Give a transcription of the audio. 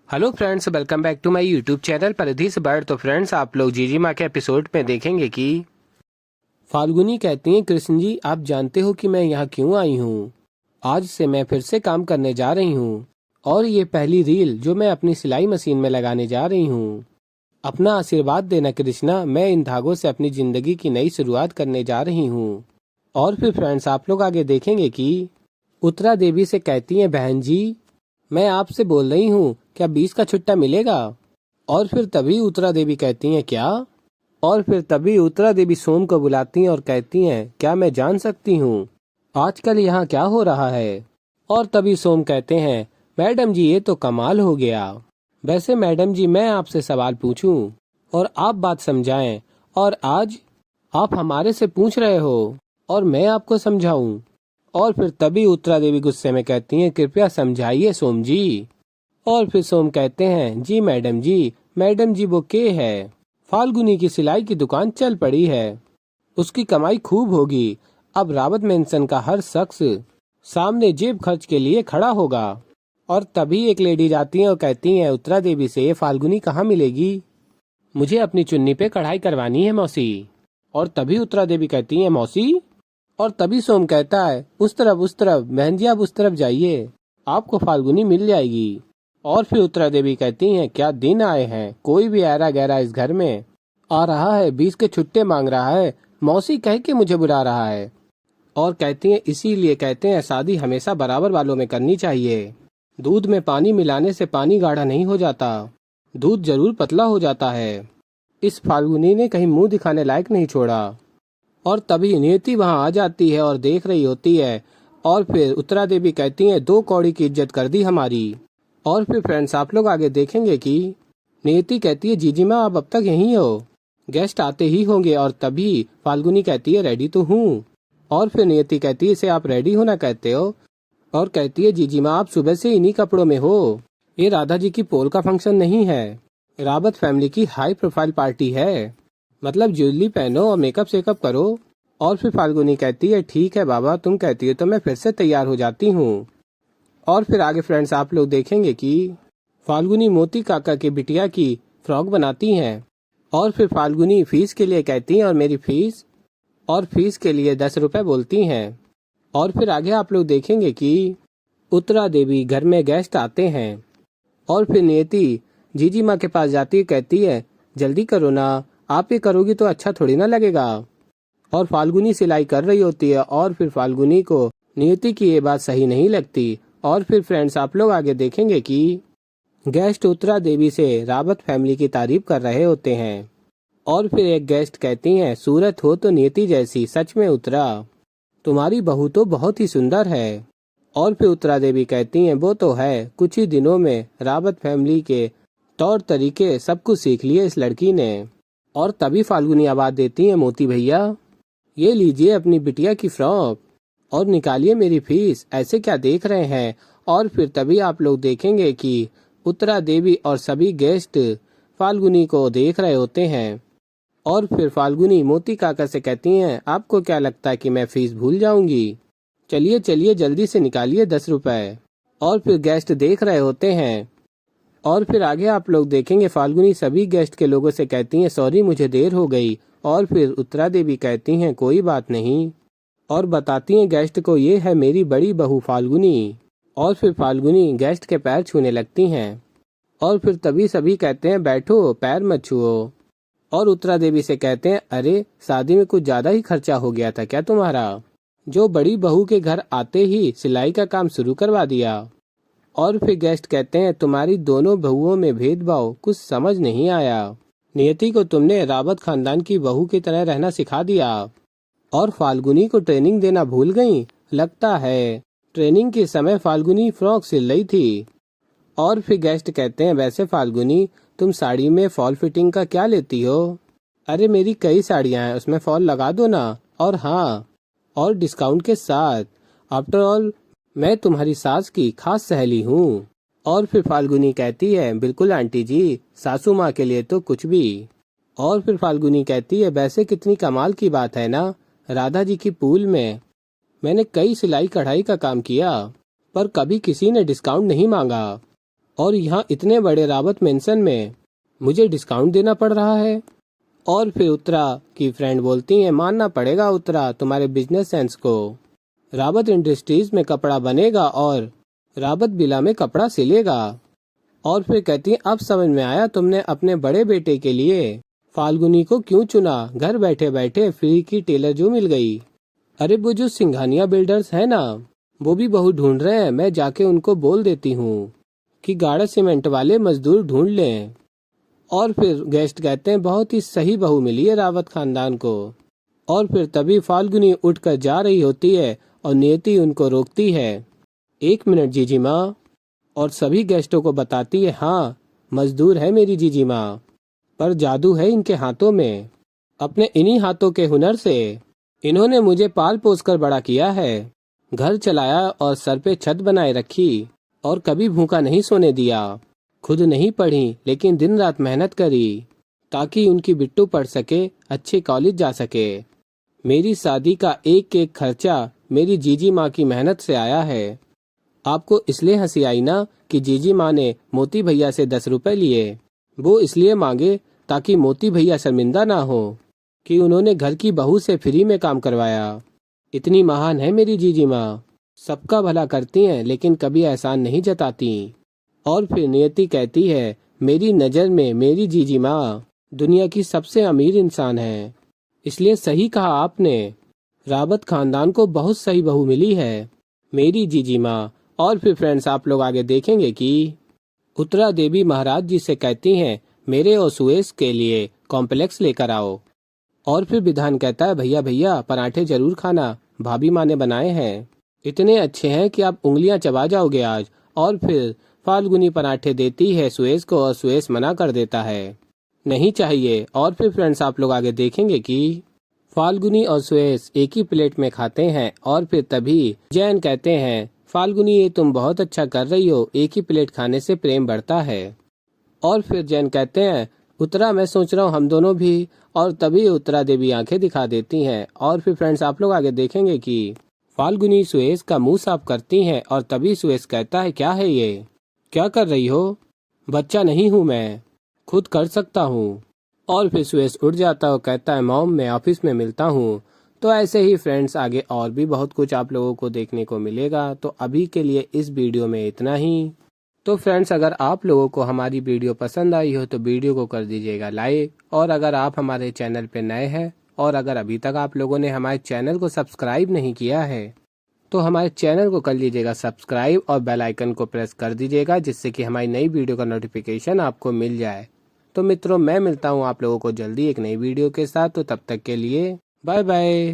Hello friends, welcome back to my YouTube channel Paridhi से bird. तो friends, आप लोग जीजी माँ के एपिसोड में देखेंगे कि फाल्गुनी कहती हैं, कृष्ण जी आप जानते हो कि मैं यहाँ क्यों आई हूँ। आज से मैं फिर से काम करने जा रही हूँ और ये पहली रील जो मैं अपनी सिलाई मशीन में लगाने जा रही हूँ। अपना आशीर्वाद देना कृष्णा, मैं इन धागों से अपनी जिंदगी की नई शुरुआत करने जा रही हूँ। और फिर फ्रेंड्स, आप लोग आगे देखेंगे कि उत्तरा देवी से कहती हैं, बहन जी मैं आपसे बोल रही हूँ, क्या 20 का छुट्टा मिलेगा। और फिर तभी उत्तरा देवी कहती हैं, क्या। और फिर तभी उत्तरा देवी सोम को बुलाती हैं और कहती हैं, क्या मैं जान सकती हूँ आजकल यहाँ क्या हो रहा है। और तभी सोम कहते हैं, मैडम जी ये तो कमाल हो गया। वैसे मैडम जी मैं आपसे सवाल पूछूं और आप बात समझाएं, और आज आप हमारे से पूछ रहे हो और मैं आपको समझाऊं। और फिर तभी उत्तरा देवी गुस्से में कहती हैं, कृपया समझाइए सोम जी। और फिर सोम कहते हैं, जी मैडम जी वो के है। फाल्गुनी की सिलाई की दुकान चल पड़ी है, उसकी कमाई खूब होगी। अब रावत मेंशन का हर शख्स सामने जेब खर्च के लिए खड़ा होगा। और तभी एक लेडी जाती है और कहती है उत्तरा देवी से, फाल्गुनी कहाँ मिलेगी, मुझे अपनी चुन्नी पे कढ़ाई करवानी है मौसी। और तभी उत्तरा देवी कहती है, मौसी। और तभी सोम कहता है, उस तरफ बहन जी आप उस तरफ जाइए, आपको फाल्गुनी मिल जाएगी। और फिर उत्तरा देवी कहती हैं, क्या दिन आए हैं, कोई भी ऐरा गैरा इस घर में आ रहा है, 20 के छुट्टे मांग रहा है, मौसी कह के मुझे बुला रहा है। और कहती हैं, इसीलिए कहते हैं शादी हमेशा बराबर वालों में करनी चाहिए। दूध में पानी मिलाने से पानी गाढ़ा नहीं हो जाता, दूध जरूर पतला हो जाता है। इस फाल्गुनी ने कहीं मुंह दिखाने लायक नहीं छोड़ा। और तभी नियति वहां आ जाती है और देख रही होती है। और फिर उत्तरा देवी कहती हैं, 2 कौड़ी की इज्जत कर दी हमारी। और फिर फ्रेंड्स, आप लोग आगे देखेंगे कि नियति कहती है, जीजी माँ आप अब तक यहीं हो, गेस्ट आते ही होंगे। और तभी फाल्गुनी कहती है, रेडी तो हूँ। और फिर नियति कहती है, इसे आप रेडी होना कहते हो। और कहती है, जीजी माँ आप सुबह से इन्हीं कपड़ों में हो, ये राधा जी की पोल का फंक्शन नहीं है, रावत फैमिली की हाई प्रोफाइल पार्टी है, मतलब ज्वेलरी पहनो और मेकअप सेकअप करो। और फिर फाल्गुनी कहती है, ठीक है बाबा तुम कहती हो तो मैं फिर से तैयार हो जाती हूँ। और फिर आगे फ्रेंड्स, आप लोग देखेंगे कि फाल्गुनी मोती काका की बिटिया की फ्रॉक बनाती हैं। और फिर फाल्गुनी फीस के लिए कहती हैं, और मेरी फीस, और फीस के लिए 10 रुपए बोलती हैं। और फिर आगे आप लोग देखेंगे कि उत्तरा देवी घर में गेस्ट आते हैं। और फिर नियति जीजी माँ के पास जाती है, कहती है, जल्दी करो ना, आप ये करोगी तो अच्छा थोड़ी ना लगेगा। और फाल्गुनी सिलाई कर रही होती है। और फिर फाल्गुनी को नियति की ये बात सही नहीं लगती। और फिर फ्रेंड्स, आप लोग आगे देखेंगे कि गेस्ट उत्तरा देवी से रावत फैमिली की तारीफ कर रहे होते हैं। और फिर एक गेस्ट कहती हैं, सूरत हो तो नियति जैसी, सच में उत्तरा तुम्हारी बहू तो बहुत ही सुंदर है। और फिर उत्तरा देवी कहती हैं, वो तो है, कुछ ही दिनों में रावत फैमिली के तौर तरीके सब कुछ सीख लिए इस लड़की ने। और तभी फाल्गुनी आवाज देती है, मोती भैया ये लीजिए अपनी बिटिया की फ्रॉक और निकालिए मेरी फीस, ऐसे क्या देख रहे हैं। और फिर तभी आप लोग देखेंगे कि उत्तरा देवी और सभी गेस्ट फाल्गुनी को देख रहे होते हैं। और फिर फाल्गुनी मोती काका से कहती हैं, आपको क्या लगता है कि मैं फीस भूल जाऊंगी, चलिए चलिए जल्दी से निकालिए 10 रुपए। और फिर गेस्ट देख रहे होते हैं। और फिर आगे आप लोग देखेंगे फाल्गुनी सभी गेस्ट के लोगों से कहती हैं, सॉरी मुझे देर हो गई। और फिर उत्तरा देवी कहती हैं, कोई बात नहीं, और बताती हैं गेस्ट को, ये है मेरी बड़ी बहू फाल्गुनी। और फिर फाल्गुनी गेस्ट के पैर छूने लगती हैं। और फिर तभी सभी कहते हैं, बैठो पैर मत छुओ। और उत्तरा देवी से कहते हैं, अरे शादी में कुछ ज्यादा ही खर्चा हो गया था क्या तुम्हारा, जो बड़ी बहू के घर आते ही सिलाई का काम शुरू करवा दिया। और फिर गेस्ट कहते हैं, तुम्हारी दोनों बहुओं में भेदभाव कुछ समझ नहीं आया, नियति को तुमने रावत खानदान की बहू की तरह रहना सिखा दिया और फाल्गुनी को ट्रेनिंग देना भूल गई, लगता है ट्रेनिंग के समय फाल्गुनी फ्रॉक सिल रही थी। और फिर गेस्ट कहते हैं, वैसे फाल्गुनी तुम साड़ी में फॉल फिटिंग का क्या लेती हो, अरे मेरी कई साड़ियां हैं उसमें फॉल लगा दो ना, और हाँ और डिस्काउंट के साथ, आफ्टर ऑल मैं तुम्हारी सास की खास सहेली हूँ। और फिर फाल्गुनी कहती है, बिल्कुल आंटी जी, सासू माँ के लिए तो कुछ भी। और फिर फाल्गुनी कहती है, वैसे कितनी कमाल की बात है ना, राधा जी की पूल में मैंने कई सिलाई कढ़ाई का काम किया पर कभी किसी ने डिस्काउंट नहीं मांगा। और यहाँ इतने बड़े रावत मेंशन में मुझे डिस्काउंट देना पड़ रहा है। और फिर उत्तरा की फ्रेंड बोलती हैं, मानना पड़ेगा उत्तरा तुम्हारे बिजनेस सेंस को। रावत इंडस्ट्रीज में कपड़ा बनेगा और रावत बिला में कपड़ा सिलेगा। और फिर कहती है, अब समझ में आया तुमने अपने बड़े बेटे के लिए फाल्गुनी को क्यों चुना। घर बैठे बैठे फ्री की टेलर जो मिल गई। अरे वो जो सिंघानिया बिल्डर्स है ना, वो भी बहू ढूंढ रहे हैं। मैं जाके उनको बोल देती हूँ कि गाढ़ा सीमेंट वाले मजदूर ढूंढ लें। और फिर गेस्ट कहते हैं, बहुत ही सही बहू मिली है रावत खानदान को। और फिर तभी फाल्गुनी उठकर जा रही होती है और नियति उनको रोकती है। 1 मिनट जीजी माँ। और सभी गेस्टों को बताती है, हाँ मजदूर है मेरी जीजी माँ, पर जादू है इनके हाथों में। अपने इन्हीं हाथों के हुनर से इन्होंने मुझे पाल पोस कर बड़ा किया है, घर चलाया और सर पे छत बनाए रखी और कभी भूखा नहीं सोने दिया। खुद नहीं पढ़ी लेकिन दिन रात मेहनत करी ताकि उनकी बिट्टू पढ़ सके, अच्छे कॉलेज जा सके। मेरी शादी का एक एक खर्चा मेरी जीजी माँ की मेहनत से आया है। आपको इसलिए हंसी आई ना कि जीजी माँ ने मोती भैया से 10 रुपए लिए। वो इसलिए मांगे ताकि मोती भैया शर्मिंदा ना हो कि उन्होंने घर की बहू से फ्री में काम करवाया। इतनी महान है मेरी जीजी माँ, सबका भला करती हैं लेकिन कभी एहसान नहीं जताती। और फिर नियति कहती है, मेरी नज़र में मेरी जीजी माँ दुनिया की सबसे अमीर इंसान है। इसलिए सही कहा आपने, रावत खानदान को बहुत सही बहू मिली है मेरी जीजी माँ। और फिर फ्रेंड्स आप लोग आगे देखेंगे कि उत्तरा देवी महाराज जी से कहती हैं, मेरे और सुएश के लिए कॉम्प्लेक्स लेकर आओ। और फिर विधान कहता है, भैया भैया पराठे जरूर खाना, भाभी माँ ने बनाए हैं, इतने अच्छे हैं कि आप उंगलियां चबा जाओगे आज। और फिर फाल्गुनी पराठे देती है सुएश को और सुएश मना कर देता है, नहीं चाहिए। और फिर फ्रेंड्स आप लोग आगे देखेंगे कि फाल्गुनी और सुएश एक ही प्लेट में खाते हैं। और फिर तभी जैन कहते हैं, फाल्गुनी ये तुम बहुत अच्छा कर रही हो, एक ही प्लेट खाने से प्रेम बढ़ता है। और फिर जैन कहते हैं, उत्तरा मैं सोच रहा हूँ हम दोनों भी। और तभी उत्तरा देवी आंखें दिखा देती हैं। और फिर फ्रेंड्स आप लोग आगे देखेंगे कि फाल्गुनी सुएश का मुंह साफ करती हैं। और तभी सुएश कहता है, क्या है ये, क्या कर रही हो, बच्चा नहीं हूँ मैं, खुद कर सकता हूँ। और फिर सुएश उठ जाता है और कहता है, मॉम मैं ऑफिस में मिलता हूँ। तो ऐसे ही फ्रेंड्स आगे और भी बहुत कुछ आप लोगों को देखने को मिलेगा। तो अभी के लिए इस वीडियो में इतना ही। तो फ्रेंड्स अगर आप लोगों को हमारी वीडियो पसंद आई हो तो वीडियो को कर दीजिएगा लाइक। और अगर आप हमारे चैनल पे नए हैं और अगर अभी तक आप लोगों ने हमारे चैनल को सब्सक्राइब नहीं किया है तो हमारे चैनल को कर लीजिएगा सब्सक्राइब और बेल आइकन को प्रेस कर दीजिएगा, जिससे कि हमारी नई वीडियो का नोटिफिकेशन आपको मिल जाए। तो मित्रों मैं मिलता हूँ आप लोगों को जल्दी एक नई वीडियो के साथ। तो तब तक के लिए बाय बाय।